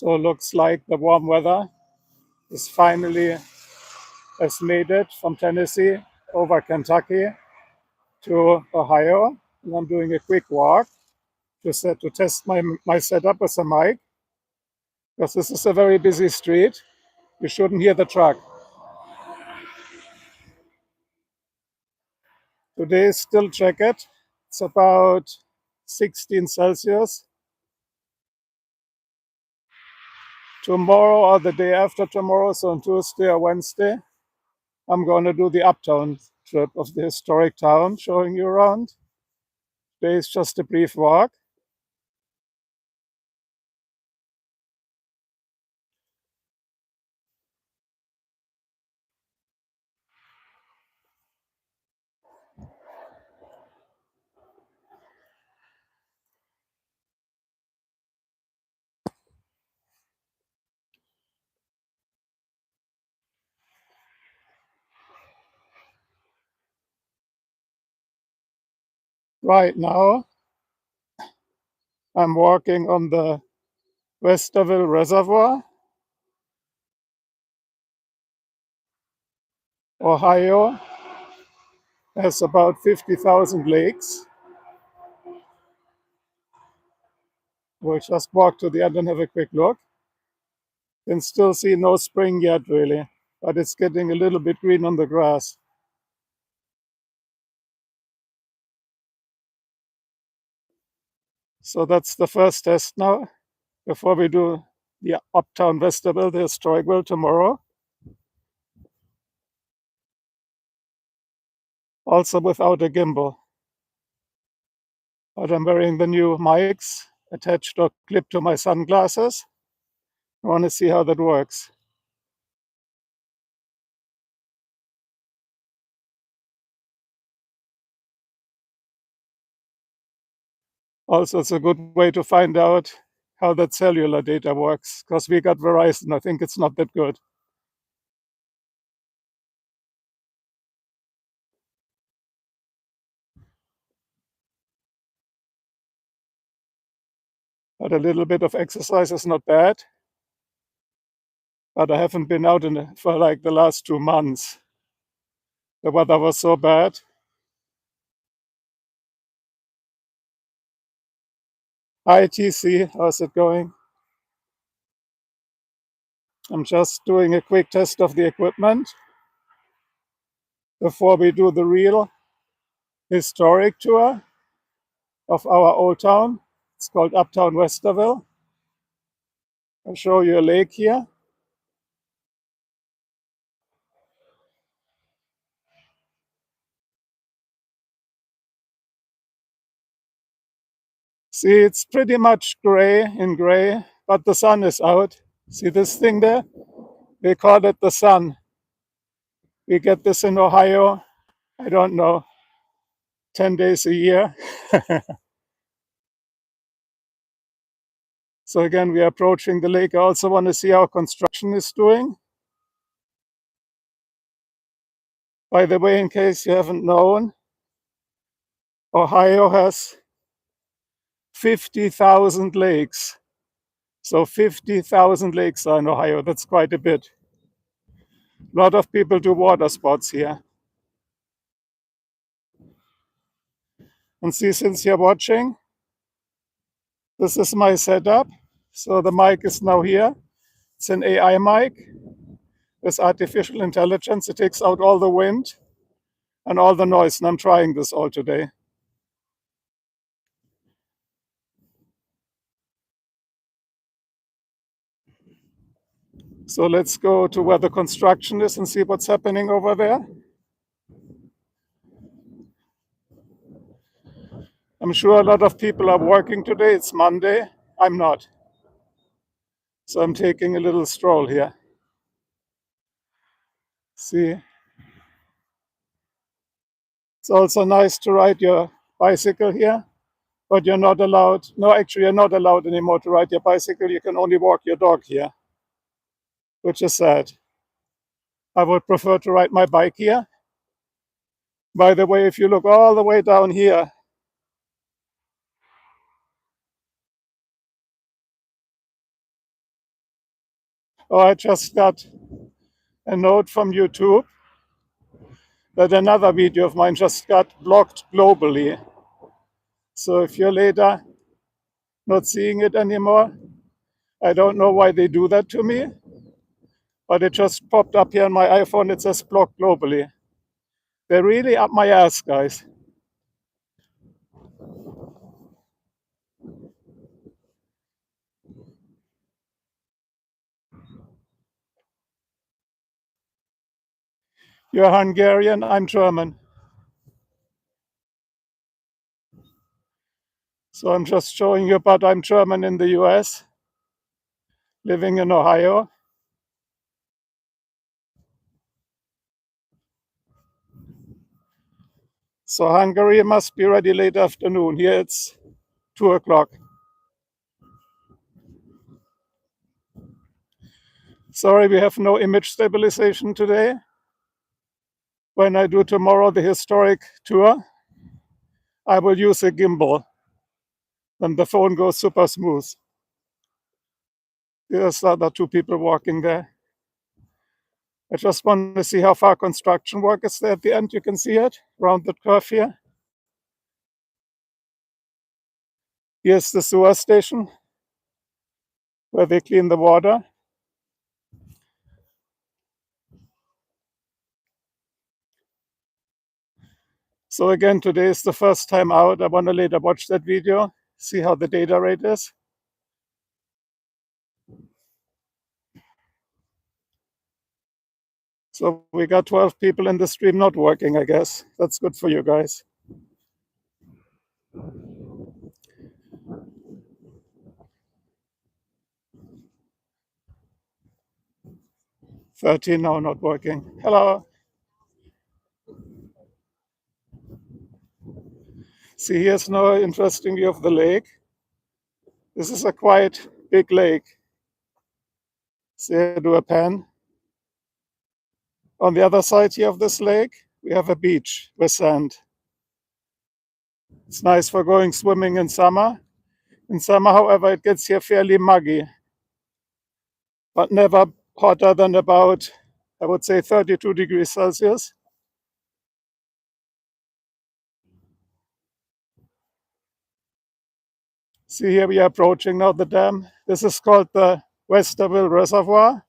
So looks like the warm weather is finally has made it from Tennessee over Kentucky to Ohio. And I'm doing a quick walk to test my setup with a mic, because this is a very busy street. You shouldn't hear the truck. Today is still jacket. It's about 16 Celsius. Tomorrow or the day after tomorrow, so on Tuesday or Wednesday, I'm going to do the uptown trip of the historic town, showing you around. Today is just a brief walk. Right now, I'm walking on the Westerville Reservoir. Ohio has about 50,000 lakes. We'll just walk to the end and have a quick look. Can still see no spring yet, really, but it's getting a little bit green on the grass. So that's the first test now, before we do the Uptown Westerville, the historic tomorrow. Also without a gimbal. But I'm wearing the new mics attached or clipped to my sunglasses. I want to see how that works. Also, it's a good way to find out how that cellular data works, because we got Verizon. I think it's not that good. But a little bit of exercise is not bad. But I haven't been out for like the last 2 months. The weather was so bad. Hi, TC, how's it going? I'm just doing a quick test of the equipment before we do the real historic tour of our old town. It's called Uptown Westerville. I'll show you a lake here. See, it's pretty much gray, but the sun is out. See this thing there? They call it the sun. We get this in Ohio, I don't know, 10 days a year. So again, we are approaching the lake. I also want to see how construction is doing. By the way, in case you haven't known, Ohio has 50,000 lakes. So 50,000 lakes are in Ohio. That's quite a bit. A lot of people do water sports here. And see, since you're watching, this is my setup. So the mic is now here. It's an AI mic with artificial intelligence. It takes out all the wind and all the noise. And I'm trying this all today. So let's go to where the construction is and see what's happening over there. I'm sure a lot of people are working today. It's Monday. I'm not. So I'm taking a little stroll here. See, it's also nice to ride your bicycle here, but you're not allowed. No, actually, you're not allowed anymore to ride your bicycle. You can only walk your dog here, which is sad. I would prefer to ride my bike here. By the way, if you look all the way down here, Oh, I just got a note from YouTube that another video of mine just got blocked globally. So if you're later not seeing it anymore, I don't know why they do that to me, but it just popped up here on my iPhone. It says blocked globally. They're really up my ass, guys. You're Hungarian, I'm German. So I'm just showing you, but I'm German in the US, living in Ohio. So Hungary must be ready late afternoon. Here it's 2 o'clock. Sorry, we have no image stabilization today. When I do tomorrow the historic tour, I will use a gimbal. Then the phone goes super smooth. There's the other two people walking there. I just want to see how far construction work is there at the end. You can see it around the curve here. Here's the sewer station where they clean the water. So again, today is the first time out. I want to later watch that video, see how the data rate is. So we got 12 people in the stream not working, I guess. That's good for you guys. 13 now not working. Hello. See, here's now an interesting view of the lake. This is a quite big lake. See, I do a pan. On the other side here of this lake, we have a beach with sand. It's nice for going swimming in summer. In summer, however, it gets here fairly muggy, but never hotter than about, I would say, 32 degrees Celsius. See, here we are approaching now the dam. This is called the Westerville Reservoir.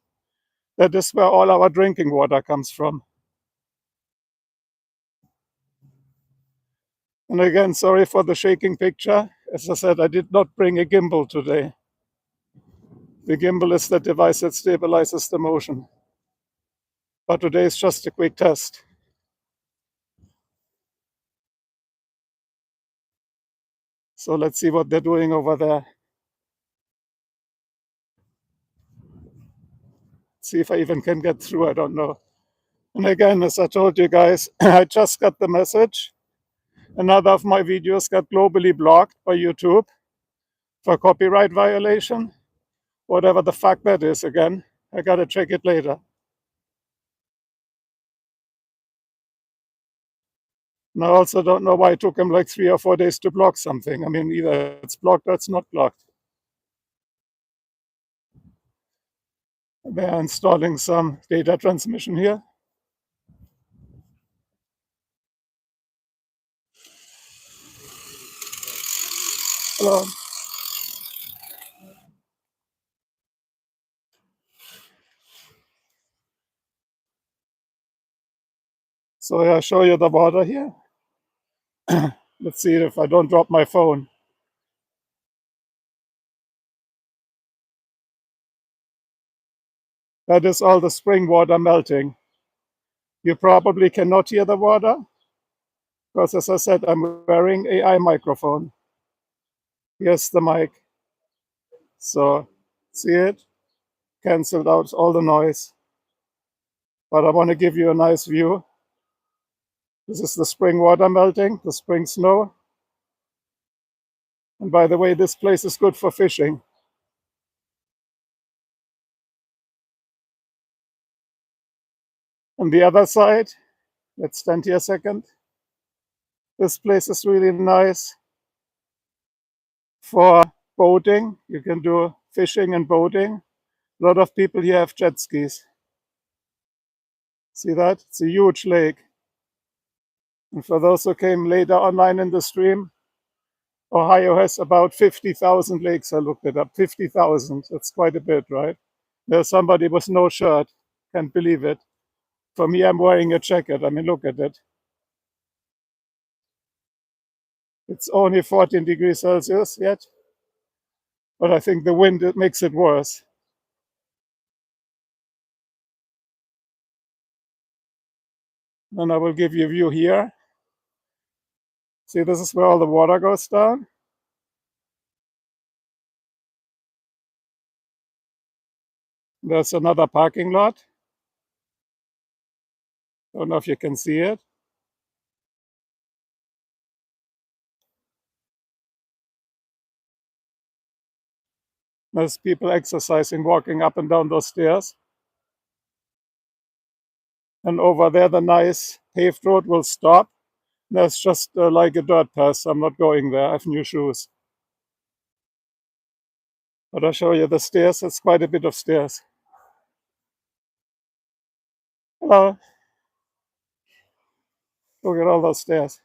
That is where all our drinking water comes from. And again, sorry for the shaking picture. As I said, I did not bring a gimbal today. The gimbal is the device that stabilizes the motion. But today is just a quick test. So let's see what they're doing over there. See if I even can get through, I don't know. And again, as I told you guys, I just got the message. Another of my videos got globally blocked by YouTube for copyright violation. Whatever the fuck that is again. I gotta check it later. And I also don't know why it took them like 3 or 4 days to block something. I mean, either it's blocked or it's not blocked. They're installing some data transmission here. Hello. So I'll show you the water here. Let's see if I don't drop my phone. That is all the spring water melting. You probably cannot hear the water because, as I said, I'm wearing an AI microphone. Here's the mic. So, see it? Canceled out all the noise. But I want to give you a nice view. This is the spring water melting, the spring snow. And by the way, this place is good for fishing. On the other side, let's stand here a second. This place is really nice for boating. You can do fishing and boating. A lot of people here have jet skis. See that? It's a huge lake. And for those who came later online in the stream, Ohio has about 50,000 lakes. I looked it up. 50,000. That's quite a bit, right? There's somebody with no shirt. Can't believe it. For me, I'm wearing a jacket. I mean, look at it. It's only 14 degrees Celsius yet, but I think the wind makes it worse. And I will give you a view here. See, this is where all the water goes down. There's another parking lot. Don't know if you can see it. There's people exercising, walking up and down those stairs. And over there, the nice paved road will stop. There's just like a dirt path. So I'm not going there. I have new shoes. But I'll show you the stairs. It's quite a bit of stairs. Hello. Look at all those stairs.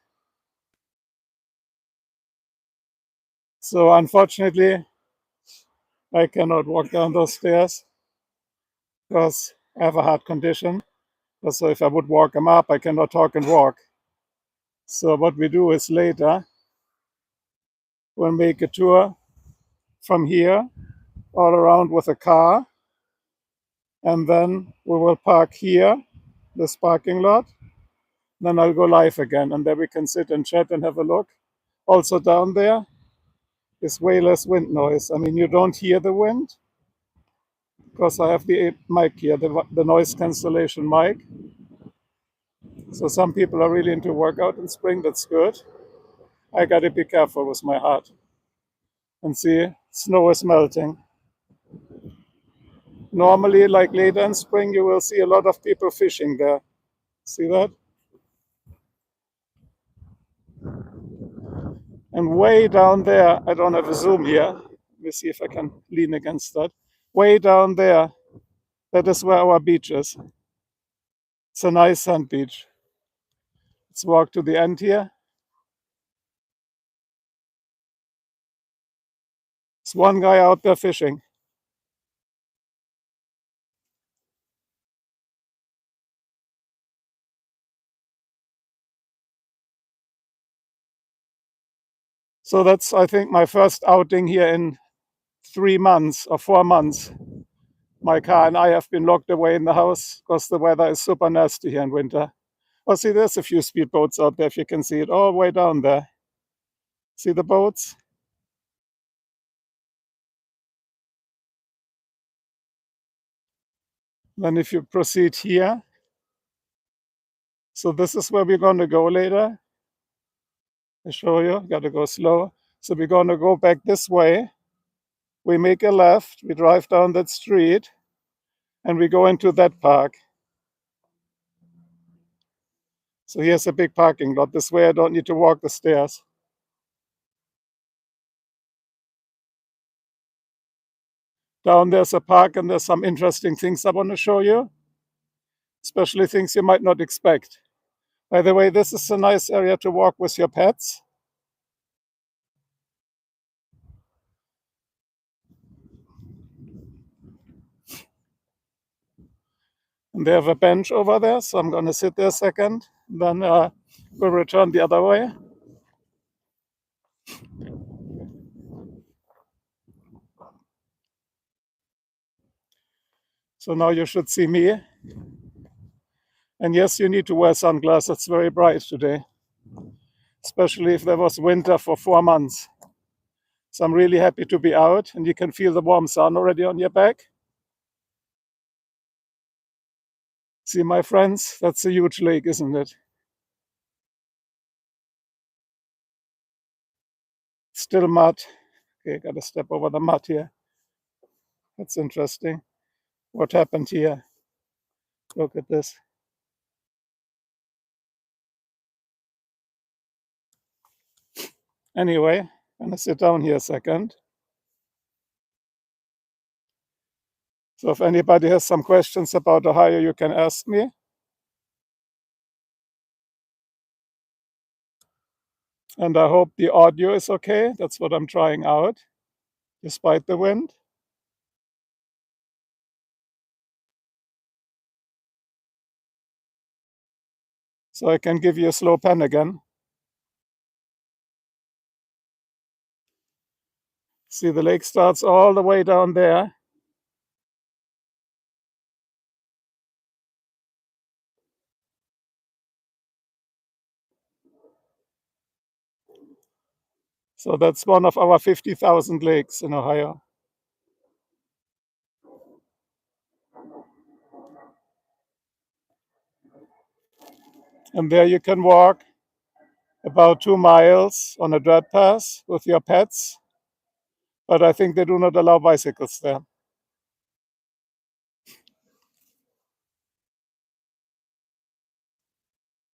So unfortunately, I cannot walk down those stairs because I have a heart condition. So if I would walk them up, I cannot talk and walk. So what we do is later, we'll make a tour from here all around with a car. And then we will park here, this parking lot. Then I'll go live again. And then we can sit and chat and have a look. Also down there is way less wind noise. I mean, you don't hear the wind because I have the mic here, the noise cancellation mic. So some people are really into workout in spring. That's good. I got to be careful with my heart. And see, snow is melting. Normally, like later in spring, you will see a lot of people fishing there. See that? And way down there, I don't have a zoom here. Let me see if I can lean against that. Way down there, that is where our beach is. It's a nice sand beach. Let's walk to the end here. There's one guy out there fishing. So that's, I think, my first outing here in 3 months or 4 months. My car and I have been locked away in the house because the weather is super nasty here in winter. Oh, see, there's a few speedboats out there if you can see it all the way down there. See the boats? Then if you proceed here, so this is where we're going to go later. I show you, got to go slow. So we're going to go back this way. We make a left, we drive down that street, and we go into that park. So here's a big parking lot. This way I don't need to walk the stairs. Down there's a park and there's some interesting things I want to show you, especially things you might not expect. By the way, this is a nice area to walk with your pets. And they have a bench over there, so I'm going to sit there a second. Then we'll return the other way. So now you should see me. And yes, you need to wear sunglasses. It's very bright today, especially if there was winter for 4 months. So I'm really happy to be out, and you can feel the warm sun already on your back. See, my friends, that's a huge lake, isn't it? Still mud. Okay, gotta step over the mud here. That's interesting. What happened here? Look at this. Anyway, I'm gonna sit down here a second. So if anybody has some questions about Ohio, you can ask me. And I hope the audio is okay. That's what I'm trying out, despite the wind. So I can give you a slow pen again. See, the lake starts all the way down there. So that's one of our 50,000 lakes in Ohio. And there you can walk about 2 miles on a dirt path with your pets. But I think they do not allow bicycles there.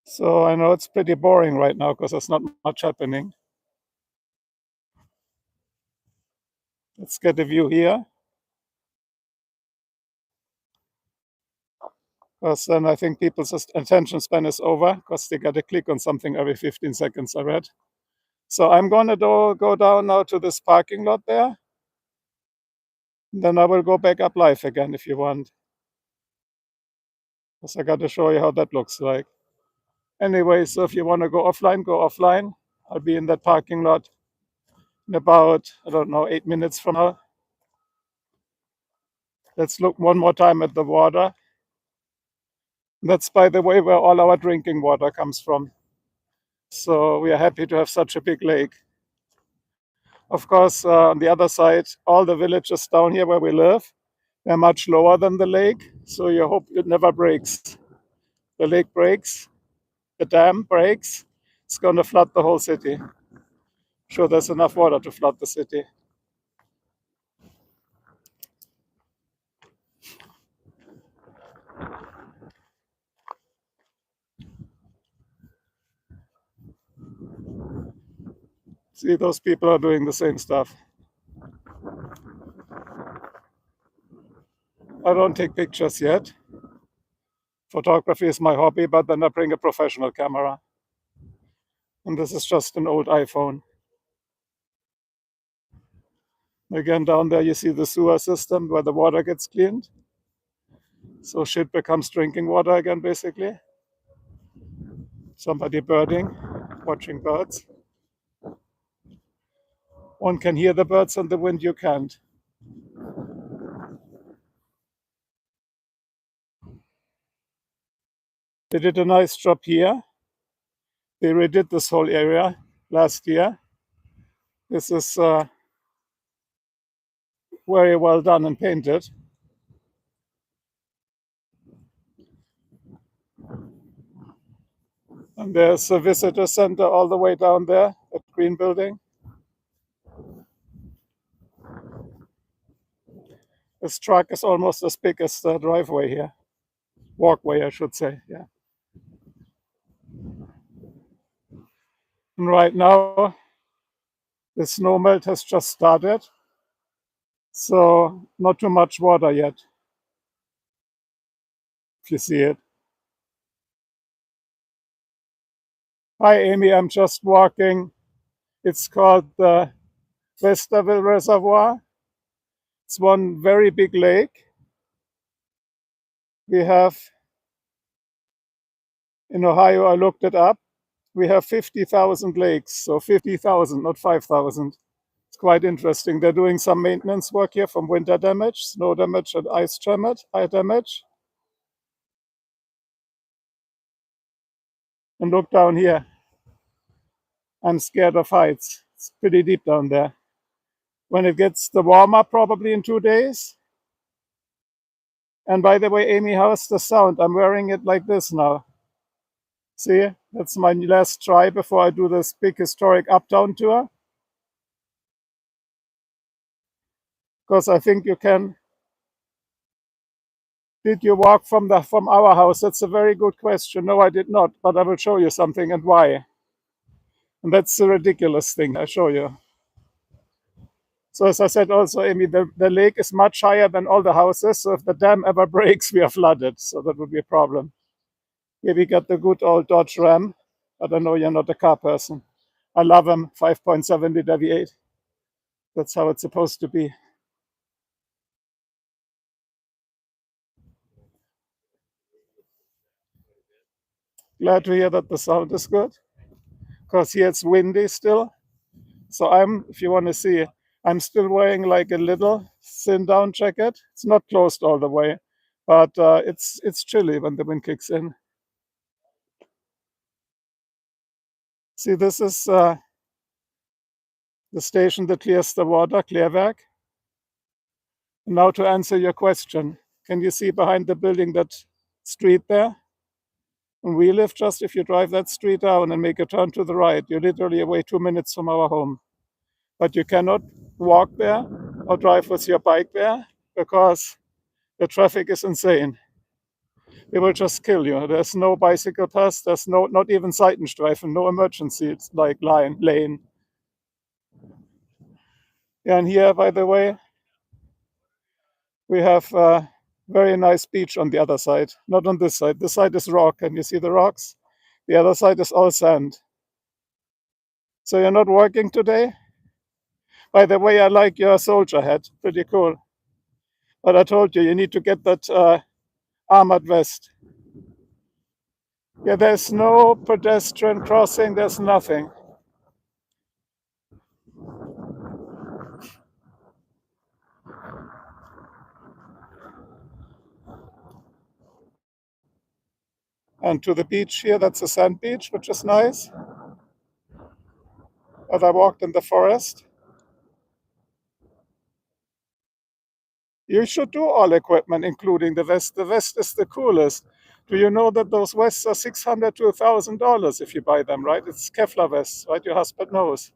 So I know it's pretty boring right now because there's not much happening. Let's get a view here. Because then I think people's attention span is over because they got to click on something every 15 seconds, I read. So I'm going to go down now to this parking lot there. Then I will go back up live again if you want. Because I got to show you how that looks like. Anyway, so if you want to go offline, go offline. I'll be in that parking lot in about, I don't know, 8 minutes from now. Let's look one more time at the water. That's, by the way, where all our drinking water comes from. So we are happy to have such a big lake. Of course, on the other side, all the villages down here where we live, they're much lower than the lake. So you hope it never breaks. The lake breaks, the dam breaks, it's going to flood the whole city. Sure, there's enough water to flood the city. See, those people are doing the same stuff. I don't take pictures yet. Photography is my hobby, but then I bring a professional camera. And this is just an old iPhone. Again, down there you see the sewer system where the water gets cleaned. So shit becomes drinking water again, basically. Somebody birding, watching birds. One can hear the birds and the wind, you can't. They did a nice job here. They redid this whole area last year. This is very well done and painted. And there's a visitor center all the way down there, that green building. This truck is almost as big as the driveway here. Walkway, I should say, yeah. And right now, the snow melt has just started. So not too much water yet, if you see it. Hi, Amy, I'm just walking. It's called the Westerville Reservoir. It's one very big lake. We have, in Ohio, I looked it up, we have 50,000 lakes, so 50,000, not 5,000. It's quite interesting. They're doing some maintenance work here from winter damage, snow damage, and ice damage. And look down here. I'm scared of heights. It's pretty deep down there. When it gets the warmer, probably in 2 days. And by the way, Amy, how's the sound? I'm wearing it like this now. See, that's my last try before I do this big historic uptown tour. Because I think you can. Did you walk from our house? That's a very good question. No, I did not, but I will show you something and why. And that's the ridiculous thing. I show you. So as I said also, Amy, the lake is much higher than all the houses. So if the dam ever breaks, we are flooded. So that would be a problem. Here we got the good old Dodge Ram. I don't know, you're not a car person. I love them, 5.7 liter V8. That's how it's supposed to be. Glad to hear that the sound is good, because here it's windy still. So if you want to see, I'm still wearing like a little thin down jacket. It's not closed all the way, but it's chilly when the wind kicks in. See, this is the station that clears the water, Klärwerk. Now to answer your question, can you see behind the building that street there? And we live just, if you drive that street down and make a turn to the right, you're literally away 2 minutes from our home. But you cannot walk there or drive with your bike there because the traffic is insane. They will just kill you. There's no bicycle path, there's not even Seitenstreifen, no emergency like lane. Yeah, and here, by the way, we have a very nice beach on the other side, not on this side. This side is rock. Can you see the rocks? The other side is all sand. So you're not working today? By the way, I like your soldier hat. Pretty cool. But I told you, you need to get that armored vest. Yeah, there's no pedestrian crossing. There's nothing. And to the beach here, that's a sand beach, which is nice. But I walked in the forest. You should do all equipment, including the vest. The vest is the coolest. Do you know that those vests are $600 to $1,000 if you buy them, right? It's Kevlar vests, right? Your husband knows.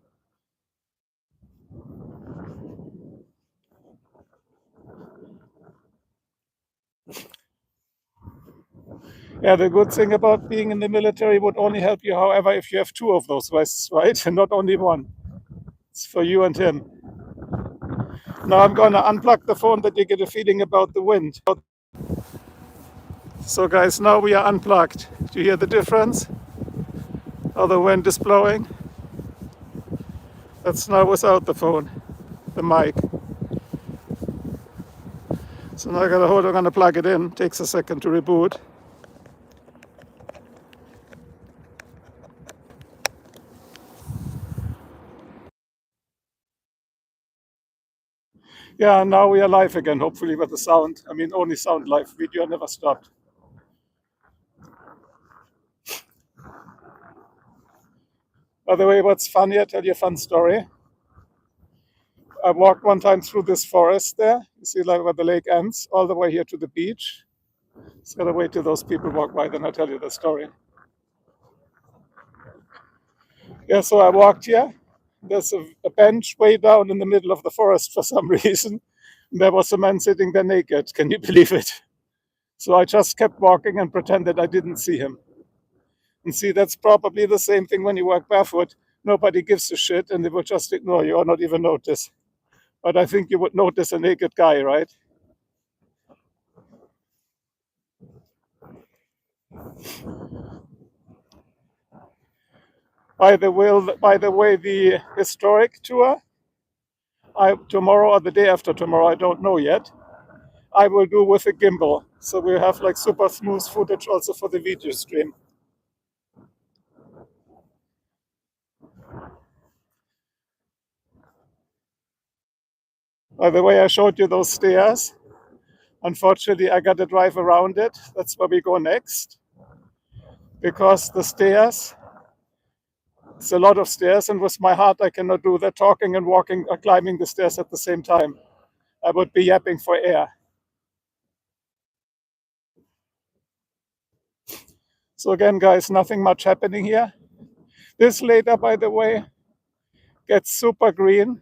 Yeah, the good thing about being in the military would only help you, however, if you have two of those vests, right? And not only one. It's for you and him. Now I'm going to unplug the phone that you get a feeling about the wind. So guys, now we are unplugged. Do you hear the difference? How the wind is blowing? That's now without the phone, the mic. So now I'm gonna plug it in. Takes a second to reboot. Yeah, now we are live again, hopefully with the sound. I mean, only sound live. Video never stopped. By the way, what's funny, I'll tell you a fun story. I walked one time through this forest there. You see like where the lake ends, all the way here to the beach. Just gotta wait till those people walk by, then I'll tell you the story. Yeah, so I walked here. There's a bench way down in the middle of the forest for some reason. And there was a man sitting there naked. Can you believe it? So I just kept walking and pretended I didn't see him. And see, that's probably the same thing when you walk barefoot. Nobody gives a shit and they will just ignore you or not even notice. But I think you would notice a naked guy, right? By the way, the historic tour, tomorrow or the day after tomorrow, I don't know yet, I will do with a gimbal. So we'll have like super smooth footage also for the video stream. By the way, I showed you those stairs. Unfortunately, I got to drive around it. That's where we go next. Because the stairs, it's a lot of stairs, and with my heart, I cannot do that talking and walking or climbing the stairs at the same time. I would be yapping for air. So again, guys, nothing much happening here. This later, by the way, gets super green,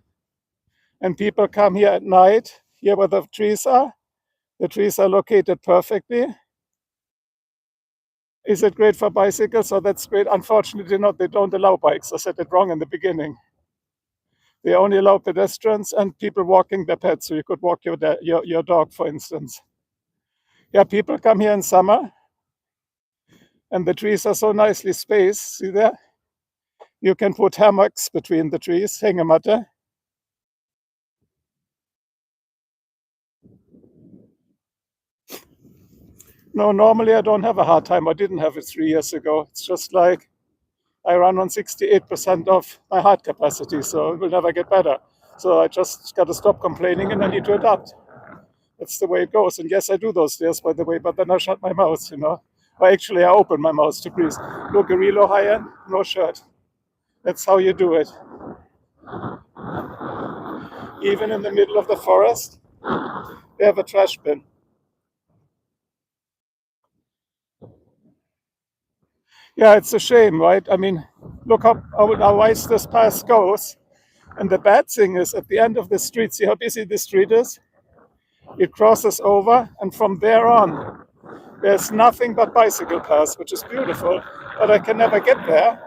and people come here at night, here where the trees are. The trees are located perfectly. Is it great for bicycles? So that's great. Unfortunately not. They don't allow bikes. I said it wrong in the beginning. They only allow pedestrians and people walking their pets, so you could walk your dog, for instance. Yeah, people come here in summer, and the trees are so nicely spaced. See there? You can put hammocks between the trees, hängematte. No, normally I don't have a hard time. I didn't have it 3 years ago. It's just like I run on 68% of my heart capacity, so it will never get better. So I just got to stop complaining and I need to adapt. That's the way it goes. And yes, I do those stairs, by the way, but then I shut my mouth, Or actually, I open my mouth to breathe. Look, a real high end, no shirt. That's how you do it. Even in the middle of the forest, they have a trash bin. Yeah, it's a shame, right? I mean, look how wide this path goes. And the bad thing is, at the end of the street, see how busy the street is? It crosses over, and from there on, there's nothing but bicycle paths, which is beautiful. But I can never get there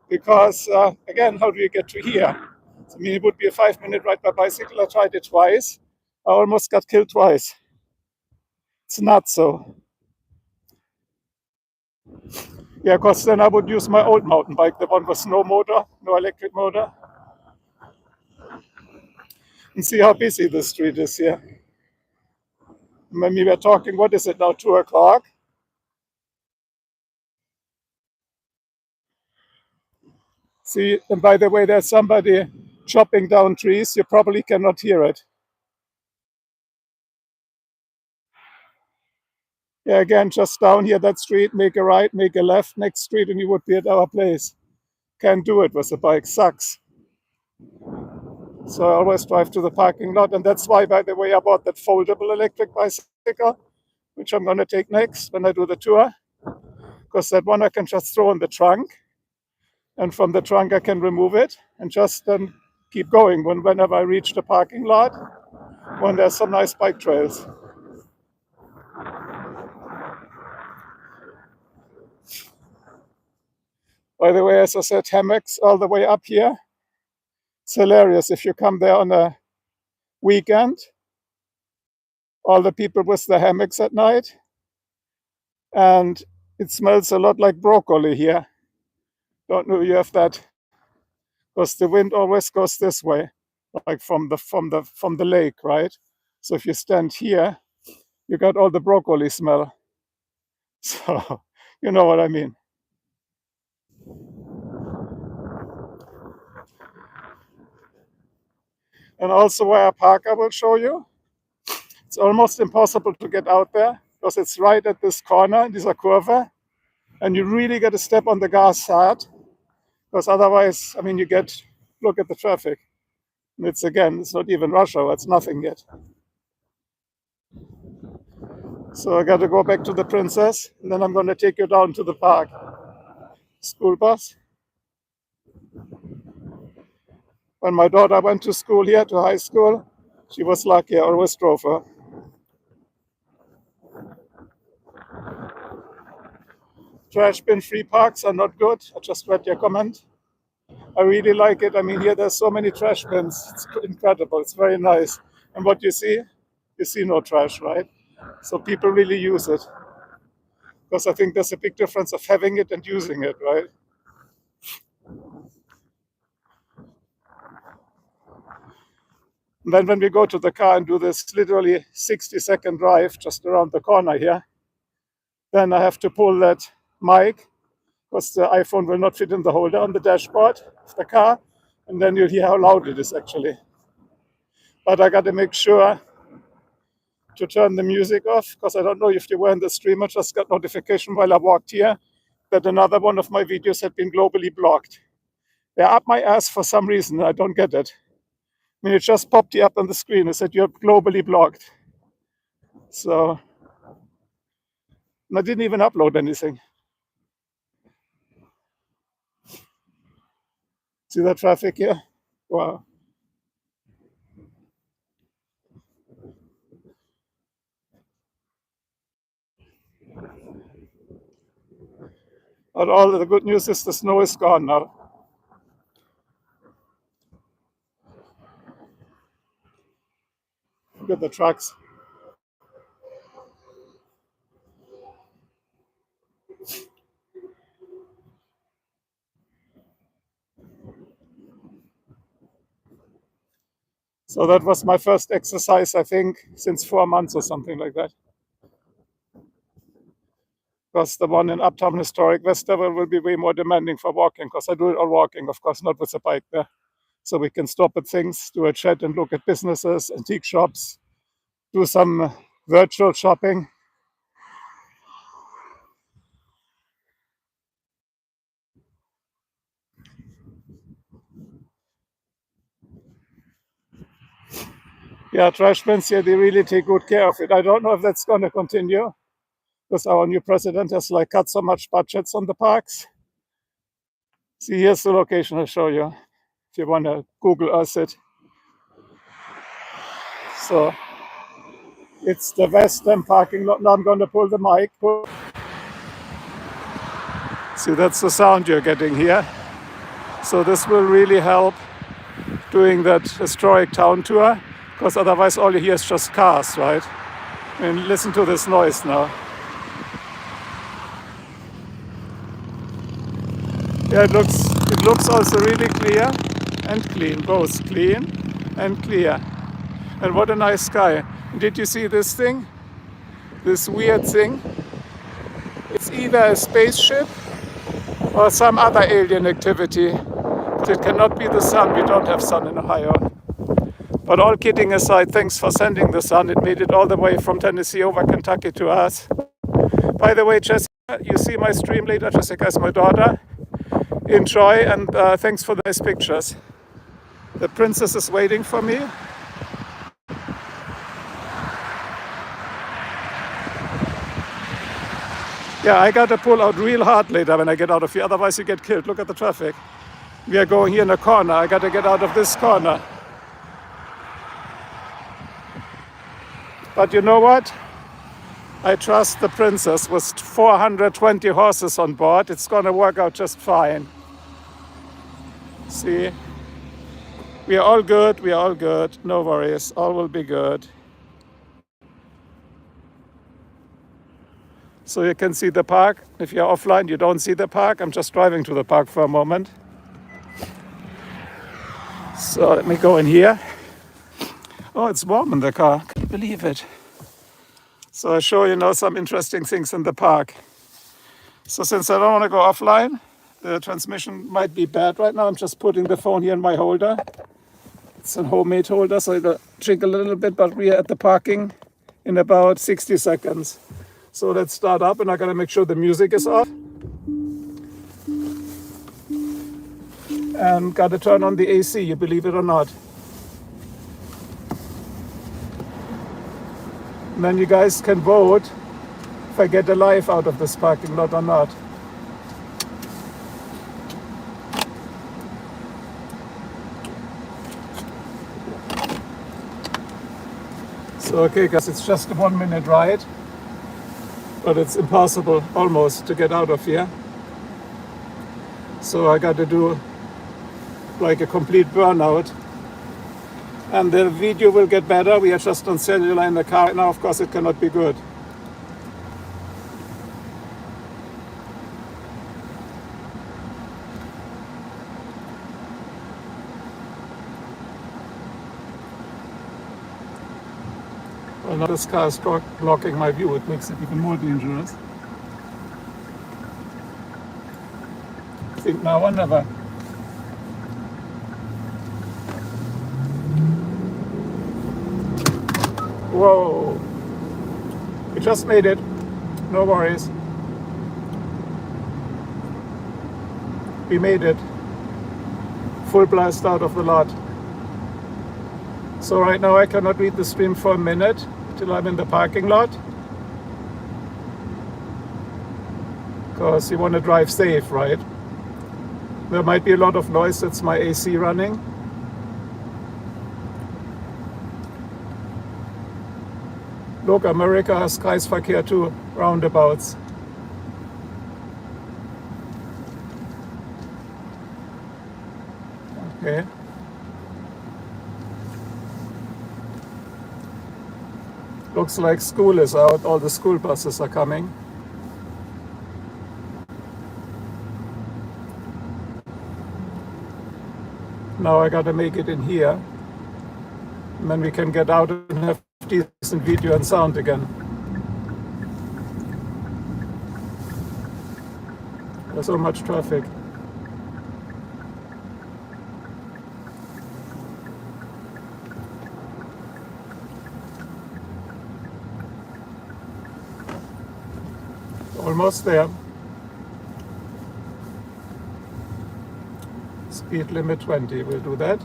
because, again, how do you get to here? I mean, it would be a 5-minute ride by bicycle. I tried it twice. I almost got killed twice. It's not so. Yeah, because then I would use my old mountain bike, the one with no motor, no electric motor, and see how busy the street is here. When we were talking, what is it now, 2 o'clock? See, and by the way, there's somebody chopping down trees. You probably cannot hear it. Yeah, again, just down here, that street, make a right, make a left, next street, and you would be at our place. Can't do it with the bike, sucks. So I always drive to the parking lot, and that's why, by the way, I bought that foldable electric bicycle, which I'm going to take next when I do the tour, because that one I can just throw in the trunk, and from the trunk I can remove it and just then keep going whenever I reach the parking lot, when there's some nice bike trails. By the way, as I said, hammocks all the way up here. It's hilarious if you come there on a weekend, all the people with the hammocks at night, and it smells a lot like broccoli here. Don't know if you have that, because the wind always goes this way, like from the lake, right? So if you stand here, you got all the broccoli smell. So you know what I mean. And also where I park, I will show you. It's almost impossible to get out there because it's right at this corner, this curve, and you really got to step on the gas hard, because otherwise, I mean, look at the traffic. It's not even rush hour, it's nothing yet. So I got to go back to the Princess, and then I'm going to take you down to the park. School bus. When my daughter went to school here, to high school, she was lucky. I always drove her. Trash bin free parks are not good. I just read your comment. I really like it. I mean, here there's so many trash bins. It's incredible. It's very nice. And what you see no trash, right? So people really use it. Because I think there's a big difference of having it and using it, right? And then when we go to the car and do this literally 60-second drive just around the corner here, then I have to pull that mic, because the iPhone will not fit in the holder on the dashboard of the car. And then you'll hear how loud it is actually. But I got to make sure to turn the music off, because I don't know if you were in the stream. I just got notification while I walked here that another one of my videos had been globally blocked. They're up my ass for some reason. I don't get it. I mean, it just popped up on the screen. It said you're globally blocked. So, and I didn't even upload anything. See that traffic here? Wow. But all the good news is the snow is gone now. at the trucks. So that was my first exercise, I think, since 4 months or something like that. Because the one in Uptown Historic Westerville will be way more demanding for walking, because I do it all walking, of course, not with the bike there. So we can stop at things, do a chat and look at businesses, antique shops, do some virtual shopping. Yeah, trash bins here, they really take good care of it. I don't know if that's going to continue, because our new president has like cut so much budgets on the parks. See, here's the location I'll show you if you want to Google Earth it. So it's the Western parking lot. Now I'm going to pull the mic. See, that's the sound you're getting here. So this will really help doing that historic town tour, because otherwise all you hear is just cars, right? And listen to this noise now. Yeah, it looks also really clear and clean, both clean and clear. And what a nice sky. Did you see this thing? This weird thing? It's either a spaceship or some other alien activity. But it cannot be the sun. We don't have sun in Ohio. But all kidding aside, thanks for sending the sun. It made it all the way from Tennessee over Kentucky to us. By the way, Jessica, you see my stream later. Jessica is my daughter. Enjoy, and thanks for the nice pictures. The princess is waiting for me. Yeah, I gotta pull out real hard later when I get out of here, otherwise you get killed. Look at the traffic. We are going here in a corner. I gotta get out of this corner. But you know what? I trust the princess with 420 horses on board. It's gonna work out just fine. See? We are all good, we are all good. No worries, all will be good. So you can see the park. If you're offline, you don't see the park. I'm just driving to the park for a moment. So let me go in here. Oh, it's warm in the car. Can you believe it? So I'll show you now some interesting things in the park. So since I don't want to go offline, the transmission might be bad right now. I'm just putting the phone here in my holder. It's a homemade holder, so it'll jiggle a little bit, but we are at the parking in about 60 seconds. So let's start up, and I gotta make sure the music is off. And gotta turn on the AC, you believe it or not. And then you guys can vote if I get a life out of this parking lot or not. So okay guys, it's just a 1 minute ride. But it's impossible almost to get out of here. So I got to do like a complete burnout. And the video will get better. We are just on cellular in the car now. Of course, it cannot be good. Well, now this car is blocking my view. It makes it even more dangerous. I think now or never. Whoa. We just made it. No worries. We made it. Full blast out of the lot. So right now I cannot read the stream for a minute till I'm in the parking lot. Because you want to drive safe, right? There might be a lot of noise. That's my AC running. Look, America has Kreisverkehr too, roundabouts. Okay. Looks like school is out. All the school buses are coming. Now I gotta make it in here. And then we can get out and have decent video and sound again. There's so much traffic. Almost there. Speed limit 20, we'll do that.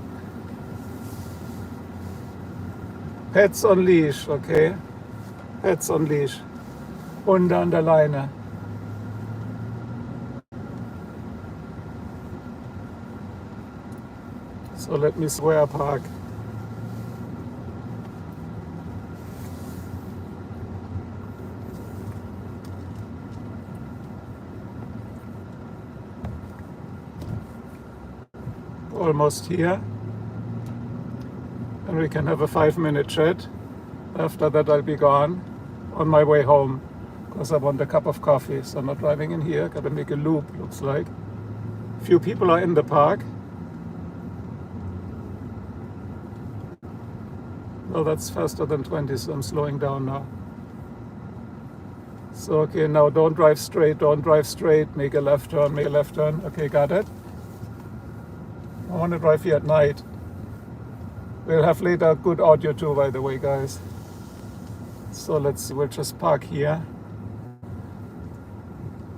Pets on leash, okay? Pets on leash. Hunde an der Leine. So let me see where I park. Almost here. And we can have a 5-minute chat. After that I'll be gone on my way home because I want a cup of coffee. So I'm not driving in here, gotta make a loop, looks like. Few people are in the park. Oh, that's faster than 20, so I'm slowing down now. So, okay, now don't drive straight, make a left turn, Okay, got it. I want to drive here at night. We'll have later good audio too, by the way, guys. So let's see, we'll just park here.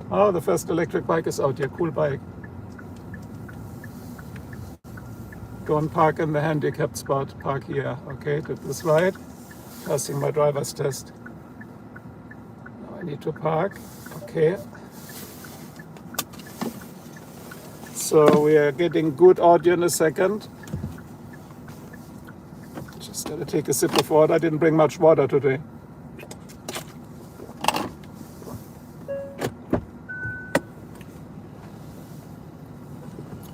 Oh, the first electric bike is out here, cool bike. Go and park in the handicapped spot, park here. Okay, did this right. Passing my driver's test. Now I need to park, okay. So we are getting good audio in a second. Just gotta take a sip of water. I didn't bring much water today.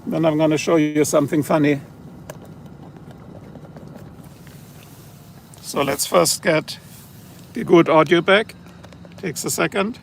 Then I'm gonna show you something funny. So let's first get the good audio back. Takes a second.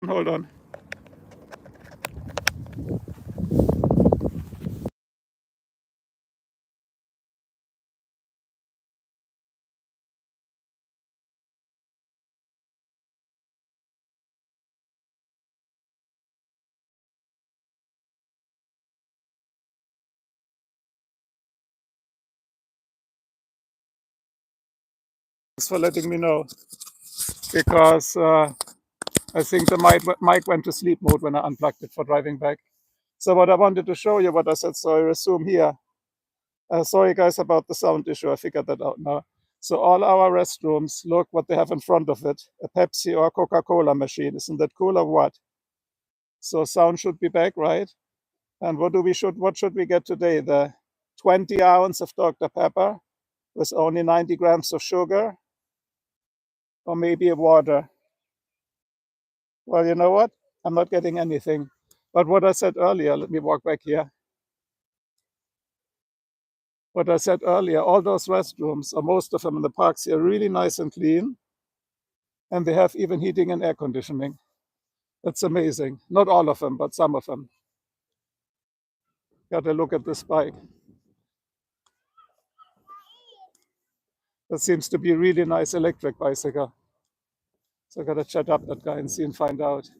Hold on. Thanks for letting me know, because I think the mic went to sleep mode when I unplugged it for driving back. So what I wanted to show you, what I said, so I resume here. Sorry guys about the sound issue, I figured that out now. So all our restrooms, look what they have in front of it, a Pepsi or Coca-Cola machine. Isn't that cool or what? So sound should be back, right? And what should we get today? The 20 ounce of Dr. Pepper with only 90 grams of sugar, or maybe a water. Well, you know what? I'm not getting anything. But what I said earlier, let me walk back here. What I said earlier, all those restrooms, or most of them in the parks here, are really nice and clean. And they have even heating and air conditioning. That's amazing. Not all of them, but some of them. Got to look at this bike. That seems to be a really nice electric bicycle. So I got to chat up that guy and see and find out.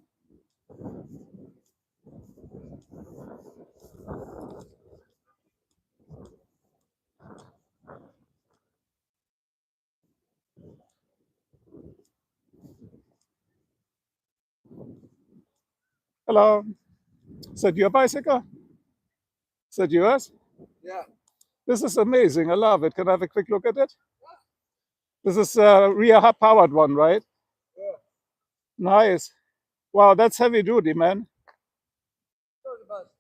Hello. Is that your bicycle? Is that yours? Yeah. This is amazing. I love it. Can I have a quick look at it? This is a rear powered one, right? Yeah. Nice. Wow, that's heavy duty, man. Goes about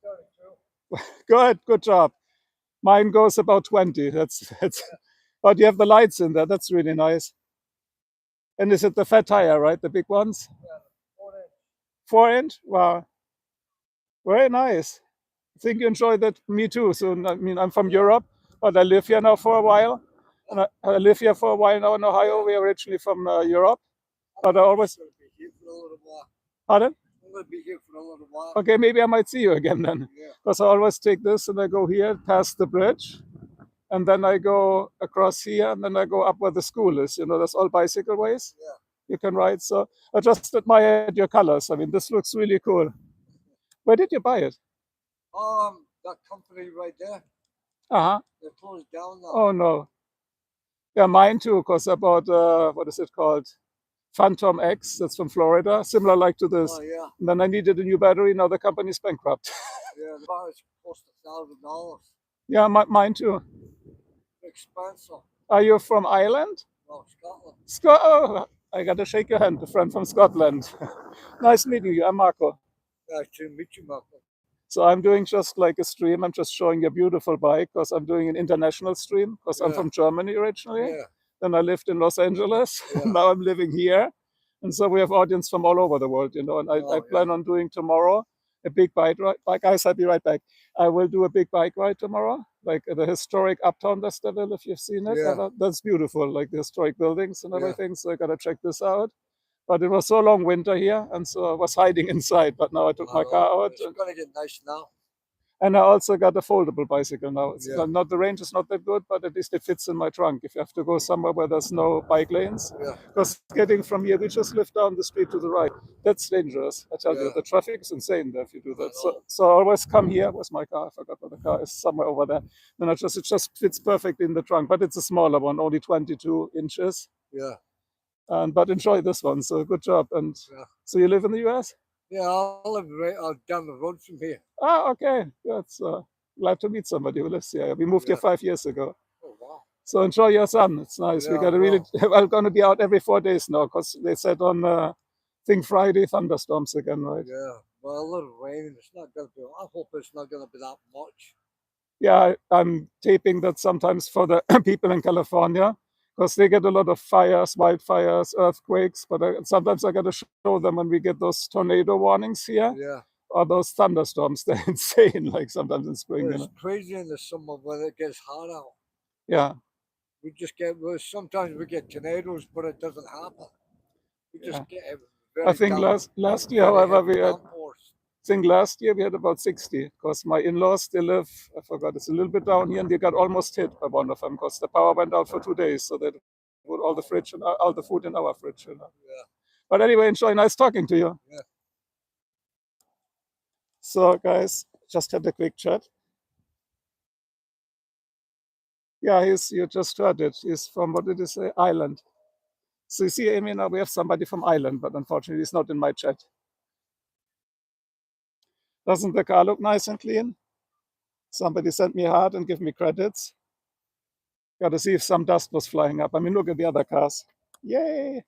32. Good job. Mine goes about 20. That's but you have the lights in there. That's really nice. And is it the fat tire, right? The big ones? Yeah. 4 inch. 4 inch? Wow. Very nice. I think you enjoy that. Me too. So I mean, I'm from Europe, but I live here now for a while. And I live here for a while now in Ohio. We're originally from Europe, but I always. I'm going to be here for a little while. Pardon? I'm going to be here for a little while. Okay, maybe I might see you again then. Yeah. Because I always take this and I go here past the bridge, and then I go across here, and then I go up where the school is. You know, there's all bicycle ways Yeah. you can ride. So I just admired your colors. I mean, this looks really cool. Where did you buy it? That company right there, Uh huh. they're closed down now. Oh no. Yeah, mine too. Because I bought what is it called? Phantom X. That's from Florida, similar like to this. Oh, yeah. And then I needed a new battery. Now the company's bankrupt. Yeah. The batteries cost $1,000. Yeah, mine too. Expensive. Are you from Ireland? No, Scotland. Oh, I got to shake your hand, a friend from Scotland. Nice meeting you. I'm Marco. Nice to meet you, Malcolm. So I'm doing just like a stream. I'm just showing a beautiful bike because I'm doing an international stream because I'm Yeah. from Germany originally. Yeah. Then I lived in Los Angeles. Yeah. Now I'm living here. And so we have audience from all over the world, you know. And I Oh, plan yeah. on doing tomorrow a big bike ride. Guys, I'll be right back. I will do a big bike ride tomorrow, like at the historic Uptown Westerville, if you've seen it. Yeah. That's beautiful, like the historic buildings and Yeah. everything. So I got to check this out. But it was so long winter here, and so I was hiding inside. But now I took my car out. It's going to get nice now. And I also got a foldable bicycle now. It's Yeah. not the range is not that good, but at least it fits in my trunk if you have to go somewhere where there's no bike lanes. Yeah. Because getting from here, we just live down the street to the right. That's dangerous. I tell you, Yeah. the traffic is insane there if you do I that. know. So I always come here. Where's my car? I forgot where the car is. Somewhere over there. Then it just fits perfect in the trunk. But it's a smaller one, only 22 inches. Yeah. But enjoy this one. So good job. And Yeah. so you live in the US? Yeah, I live right down the road from here. Ah, okay. That's glad to meet somebody who lives here. We moved here Yeah. 5 years ago. Oh, wow. So enjoy your sun. It's nice. We Yeah, got to really. well. We're going to be out every 4 days now because they said on, think Friday thunderstorms again, right? Yeah. Well, a little rain. It's not going to be. I hope it's not going to be that much. Yeah, I'm taping that sometimes for the people in California because they get a lot of fires, wildfires, earthquakes. But sometimes I got to show them when we get those tornado warnings here Yeah. or those thunderstorms. They're insane. Like sometimes in spring, Well, you it's know. crazy in the summer when it gets hot out. Yeah. We just get. Well, sometimes we get tornadoes, but it doesn't happen. We just Yeah. get I think last year, however, we had. I think last year we had about 60 because my in-laws, they live, I forgot, it's a little bit down here, and they got almost hit by one of them because the power went out for 2 days. So they put all the fridge and all the food in our fridge. You know. Yeah. But anyway, enjoy. Nice talking to you. Yeah. So, guys, just had a quick chat. Yeah, you just heard it. He's from, what did he say? Ireland. So you see, Amy, now we have somebody from Ireland, but unfortunately, he's not in my chat. Doesn't the car look nice and clean? Somebody sent me a heart and give me credits. Got to see if some dust was flying up. I mean, look at the other cars. Yay!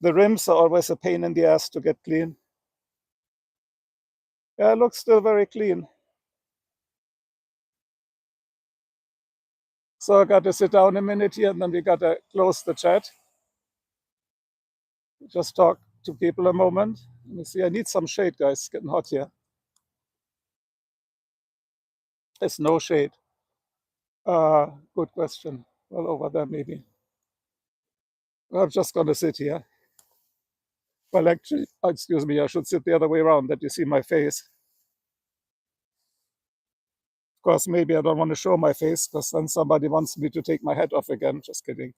The rims are always a pain in the ass to get clean. Yeah, it looks still very clean. So I got to sit down a minute here and then we got to close the chat. just talk to people a moment. Let me see. I need some shade, guys. It's getting hot here. There's no shade. Good question. Well, over there maybe. I'm just gonna sit here. Well, actually, excuse me, I should sit the other way around that you see my face. Of course, maybe I don't want to show my face because then somebody wants me to take my hat off again. Just kidding.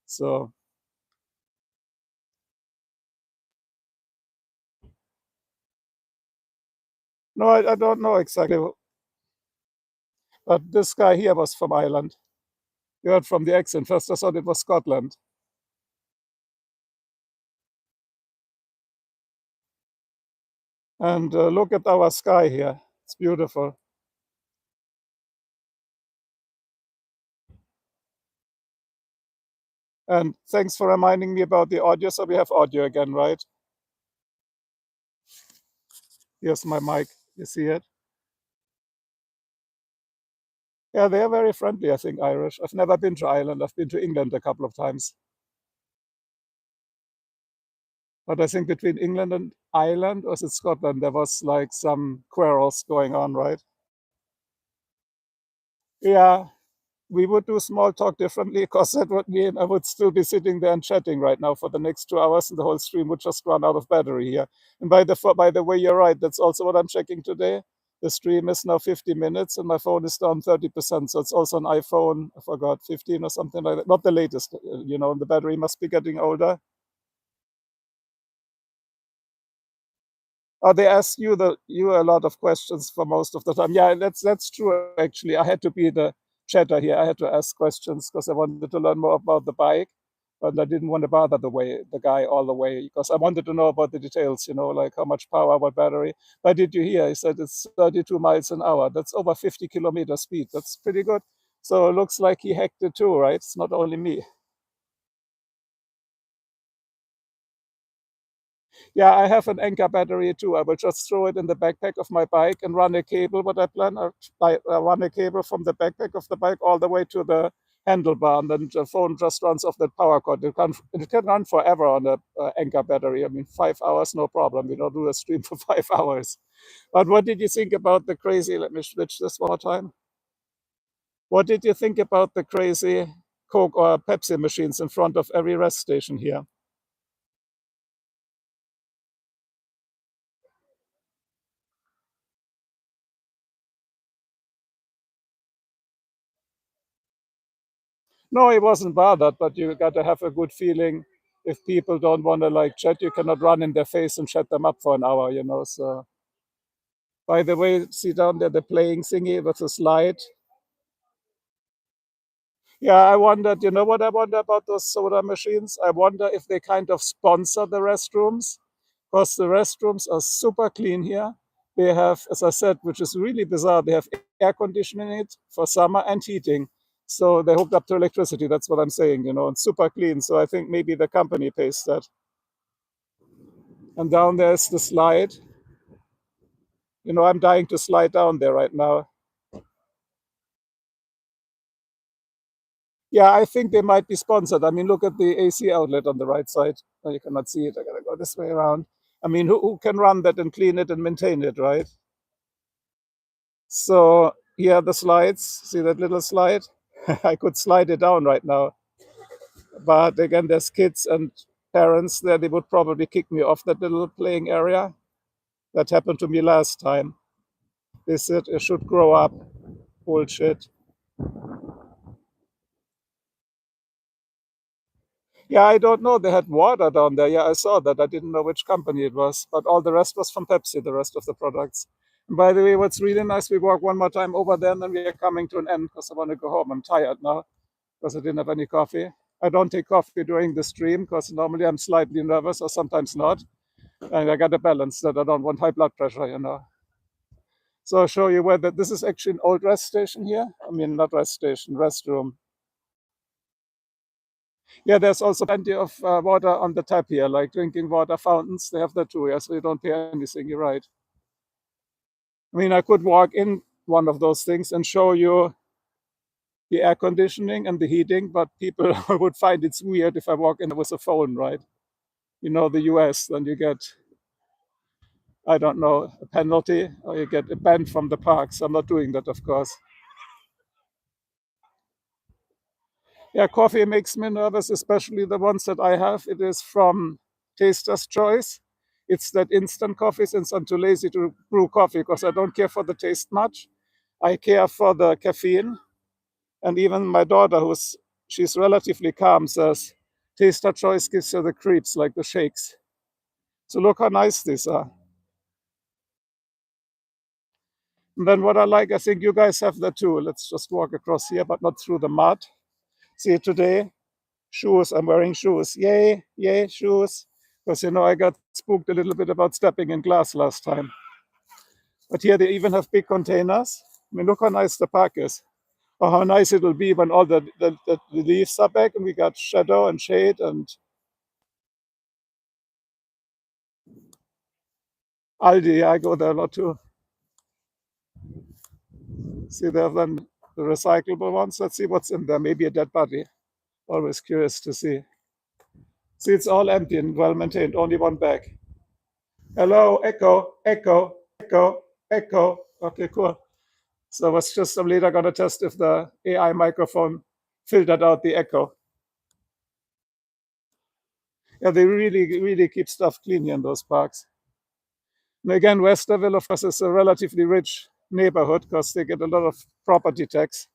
So, no, I don't know exactly. But this guy here was from Ireland. You heard from the accent. First, I thought it was Scotland. And look at our sky here. It's beautiful. And thanks for reminding me about the audio. So we have audio again, right? Here's my mic. You see it? Yeah, they are very friendly, I think, Irish. I've never been to Ireland. I've been to England a couple of times. But I think between England and Ireland, or is it Scotland, there was like some quarrels going on, right? Yeah, we would do small talk differently because that would mean I would still be sitting there and chatting right now for the next 2 hours, and the whole stream would just run out of battery here. And by the way, you're right. That's also what I'm checking today. The stream is now 50 minutes, and my phone is down 30%. So it's also an iPhone. I forgot 15 or something like that. Not the latest, and the battery must be getting older. Oh, they ask you a lot of questions for most of the time. Yeah, that's true. Actually, I had to be the chatter here. I had to ask questions because I wanted to learn more about the bike, but I didn't want to bother the guy all the way because I wanted to know about the details. Like how much power, what battery. But did you hear? He said it's 32 miles an hour. That's over 50 kilometer speed. That's pretty good. So it looks like he hacked it too, right? It's not only me. Yeah, I have an Anker battery too. I will just throw it in the backpack of my bike and run a cable. What I plan, run a cable from the backpack of the bike all the way to the handlebar, and then the phone just runs off that power cord. It can run forever on a Anker battery. I mean, 5 hours, no problem. We don't do a stream for 5 hours. But what did you think about the crazy? Let me switch this one more time. What did you think about the crazy Coke or Pepsi machines in front of every rest station here? No, he wasn't bothered, but you got to have a good feeling. If people don't want to like chat, you cannot run in their face and shut them up for an hour. So, by the way, see down there the playing thingy with the slide. Yeah, I wondered, you know what I wonder about those soda machines? I wonder if they kind of sponsor the restrooms because the restrooms are super clean here. They have, as I said, which is really bizarre, they have air conditioning in it for summer and heating. So they hooked up to electricity. That's what I'm saying, and super clean. So I think maybe the company pays that. And down there's the slide. I'm dying to slide down there right now. Yeah, I think they might be sponsored. I mean, look at the AC outlet on the right side. Oh, you cannot see it. I gotta go this way around. I mean, who can run that and clean it and maintain it, right? So here are the slides. See that little slide? I could slide it down right now. But again, there's kids and parents there. They would probably kick me off that little playing area. That happened to me last time. They said I should grow up. Bullshit. Yeah, I don't know. They had water down there. Yeah, I saw that. I didn't know which company it was, but all the rest was from Pepsi, the rest of the products. And by the way, what's really nice, we walk one more time over there and then we are coming to an end because I want to go home. I'm tired now because I didn't have any coffee. I don't take coffee during the stream because normally I'm slightly nervous or sometimes not. And I got to balance that. I don't want high blood pressure. So I'll show you where this is actually an old rest station here. I mean, not rest station, restroom. Yeah, there's also plenty of water on the tap here, like drinking water fountains. They have that too, yeah, so you don't pay anything. You're right. I mean, I could walk in one of those things and show you the air conditioning and the heating, but people would find it's weird if I walk in with a phone, right? you know, the US, then you get, I don't know, a penalty or you get banned from the park. So I'm not doing that, of course. Yeah, coffee makes me nervous, especially the ones that I have. It is from Taster's Choice. It's that instant coffee since I'm too lazy to brew coffee because I don't care for the taste much. I care for the caffeine. And even my daughter, she's relatively calm, says Taster Choice gives her the creeps, like the shakes. So look how nice these are. And then what I like, I think you guys have that too. Let's just walk across here, but not through the mud. See today, shoes. I'm wearing shoes. Yay, yay, shoes. Because you know I got spooked a little bit about stepping in glass last time. But here they even have big containers. I mean, look how nice the park is. Or how nice it'll be when all the leaves are back and we got shadow and shade and Aldi. I go there a lot too. See, they have then the recyclable ones. Let's see what's in there. Maybe a dead body. Always curious to see. See, it's all empty and well maintained. Only one bag. Hello, echo, echo, echo, echo. Okay, cool. So I was just I'm later gonna test if the AI microphone filtered out the echo. Yeah, they really, really keep stuff clean here in those parks. And again, Westerville, of course, is a relatively rich neighborhood because they get a lot of property tax.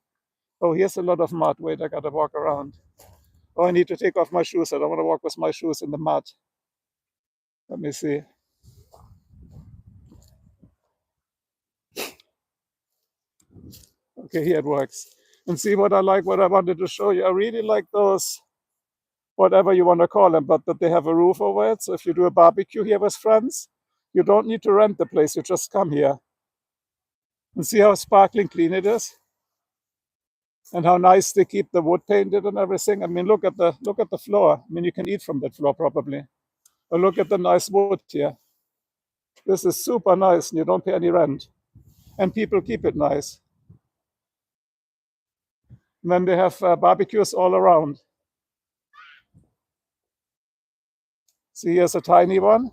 Oh, here's a lot of mud. Wait, I gotta walk around. Oh, I need to take off my shoes. I don't want to walk with my shoes in the mud. Let me see. Okay, here it works. And see what I like, what I wanted to show you. I really like those, whatever you want to call them, but that they have a roof over it. So if you do a barbecue here with friends, you don't need to rent the place. You just come here. And see how sparkling clean it is? And how nice they keep the wood painted and everything. I mean, look at the floor. I mean, you can eat from that floor probably. Or look at the nice wood here. This is super nice, and you don't pay any rent. And people keep it nice. And then they have barbecues all around. See, here's a tiny one.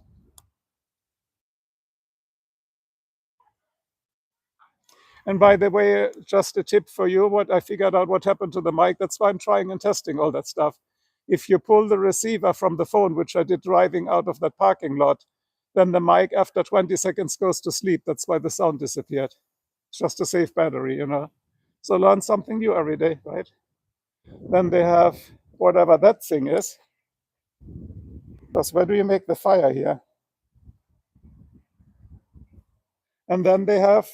And by the way, just a tip for you, what I figured out what happened to the mic. That's why I'm trying and testing all that stuff. If you pull the receiver from the phone, which I did driving out of that parking lot, then the mic after 20 seconds goes to sleep. That's why the sound disappeared. It's just to save battery, you know. So learn something new every day, right? Then they have whatever that thing is. Because where do you make the fire here? And then they have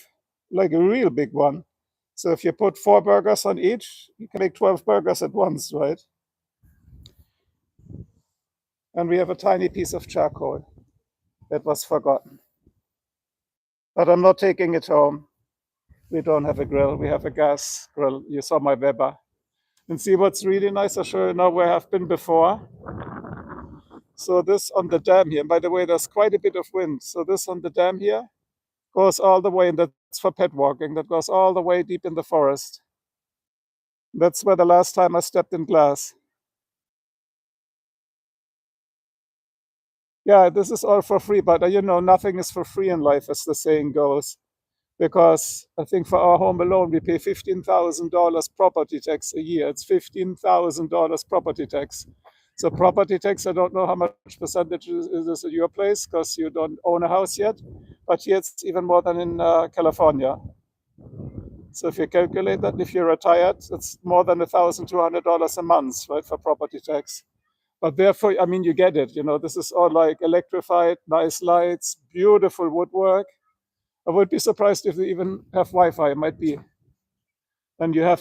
like a real big one. So if you put 4 burgers on each, you can make 12 burgers at once, right? And we have a tiny piece of charcoal that was forgotten. But I'm not taking it home. We don't have a grill. We have a gas grill. You saw my Weber. And see what's really nice? I'll show you now where I've been before. So this on the dam here. And by the way, there's quite a bit of wind. So this on the dam here goes all the way, and that's for pet walking. That goes all the way deep in the forest. That's where the last time I stepped in glass. Yeah, this is all for free, but you know, nothing is for free in life, as the saying goes. Because I think for our home alone, we pay $15,000 property tax a year. It's $15,000 property tax. So property tax, I don't know how much percentage is this at your place because you don't own a house yet, but here it's even more than in California. So if you calculate that, if you're retired, it's more than $1,200 a month, right, for property tax. But therefore, I mean, you get it. You know, this is all like electrified, nice lights, beautiful woodwork. I would be surprised if they even have Wi-Fi. It might be. And you have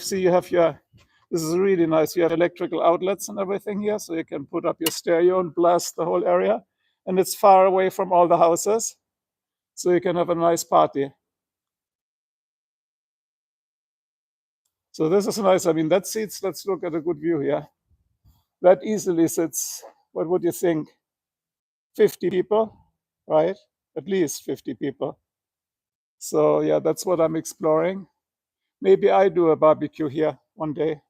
your, this is really nice. You have electrical outlets and everything here, so you can put up your stereo and blast the whole area. And it's far away from all the houses, so you can have a nice party. So this is nice. I mean, that seats, let's look at a good view here. That easily sits, what would you think? 50 people, right? At least 50 people. So yeah, that's what I'm exploring. Maybe I do a barbecue here one day.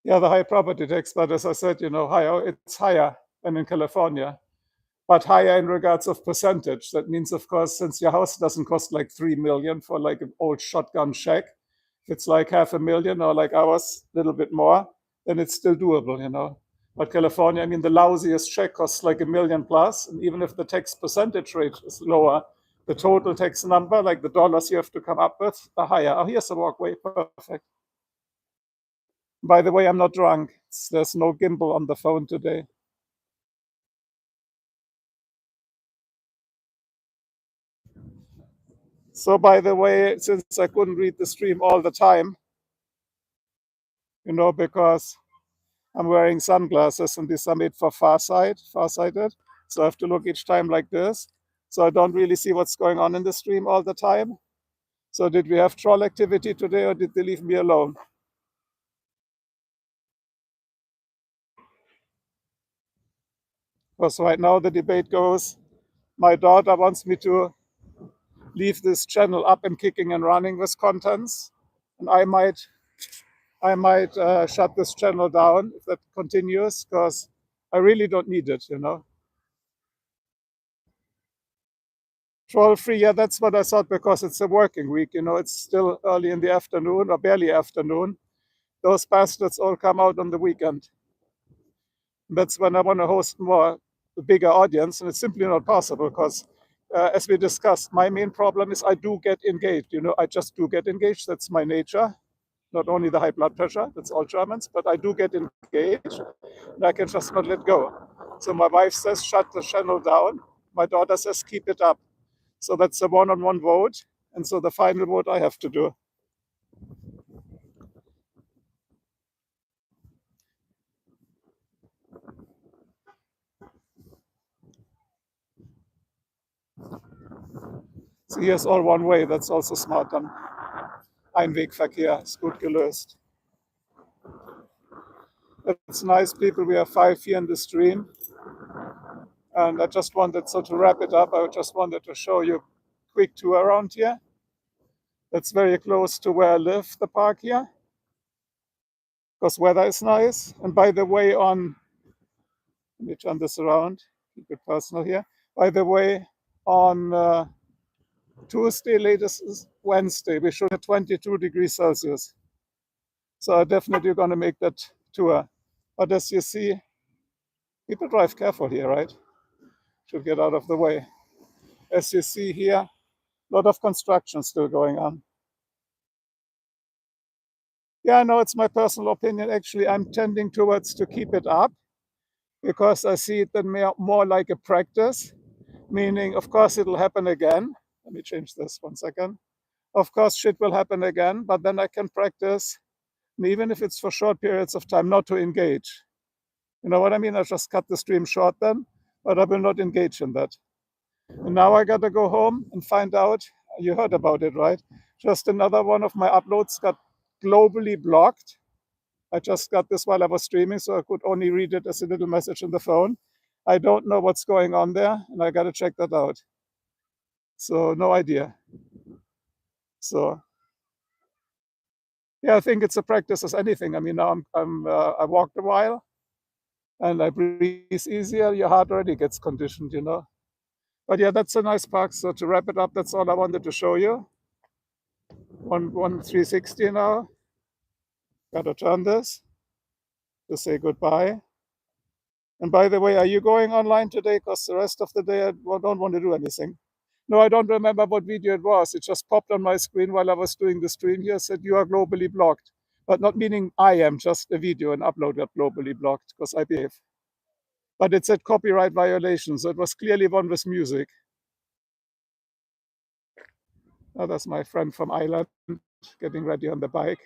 Yeah, the high property tax, but as I said, higher, it's higher than in California, but higher in regards of percentage. That means, of course, since your house doesn't cost like 3 million for like an old shotgun shack, if it's like 500,000 or like ours, a little bit more, then it's still doable. But California, I mean, the lousiest shack costs like 1 million plus, and even if the tax percentage rate is lower, the total tax number, like the dollars you have to come up with, are higher. Oh, here's the walkway, perfect. By the way, I'm not drunk. There's no gimbal on the phone today. So, by the way, since I couldn't read the stream all the time, because I'm wearing sunglasses and these are made for farsighted. So I have to look each time like this. So I don't really see what's going on in the stream all the time. So did we have troll activity today or did they leave me alone? Because right now the debate goes, my daughter wants me to leave this channel up and kicking and running with contents. And I might shut this channel down if that continues because I really don't need it. Troll free, yeah, that's what I thought because it's a working week. It's still early in the afternoon or barely afternoon. Those bastards all come out on the weekend. That's when I want to host a bigger audience, and it's simply not possible because, as we discussed, my main problem is I do get engaged. I just do get engaged. That's my nature. Not only the high blood pressure, that's all Germans, but I do get engaged, and I can just not let go. So my wife says, shut the channel down. My daughter says, keep it up. So that's a one-on-one vote. And so the final vote I have to do. So here's all one way. That's also smart dann. Einwegverkehr ist gut gelöst. It's nice, people. We have 5 here in the stream. And I just wanted, so to wrap it up, I just wanted to show you a quick tour around here. That's very close to where I live, the park here. Because weather is nice. And by the way, let me turn this around, keep it personal here. By the way, on Tuesday, latest Wednesday, we should have 22 degrees Celsius. So I'm definitely going to make that tour. But as you see, people drive careful here, right? Should get out of the way. As you see here, a lot of construction still going on. Yeah, I know it's my personal opinion. Actually, I'm tending towards to keep it up because I see it then more like a practice, meaning, of course, it'll happen again. Let me change this 1 second. Of course, shit will happen again, but then I can practice, and even if it's for short periods of time, not to engage. You know what I mean? I just cut the stream short then, but I will not engage in that. And now I got to go home and find out. You heard about it, right? Just another one of my uploads got globally blocked. I just got this while I was streaming, so I could only read it as a little message in the phone. I don't know what's going on there, and I got to check that out. So no idea. So yeah, I think it's a practice as anything. I mean, now I walked a while, and I breathe easier. Your heart already gets conditioned. But yeah, that's a nice park. So to wrap it up, that's all I wanted to show you. One 360 now. Gotta turn this to say goodbye. And by the way, are you going online today? Because the rest of the day I don't want to do anything. No, I don't remember what video it was. It just popped on my screen while I was doing the stream here. Said you are globally blocked, but not meaning I am. Just a video and upload got globally blocked because I behave. But it said copyright violation, so it was clearly one with music. Oh, that's my friend from Ireland getting ready on the bike.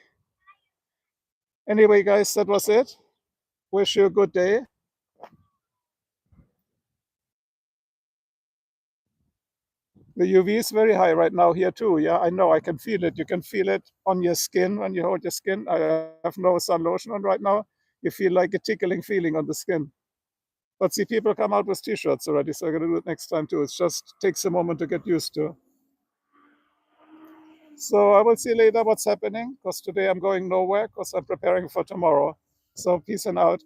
Anyway, guys, that was it. Wish you a good day. The UV is very high right now here too. Yeah, I know. I can feel it. You can feel it on your skin when you hold your skin. I have no sun lotion on right now. You feel like a tickling feeling on the skin. But see, people come out with t-shirts already, so I'm gonna do it next time too. It just takes a moment to get used to. So I will see later what's happening, because today I'm going nowhere, because I'm preparing for tomorrow. So peace and out.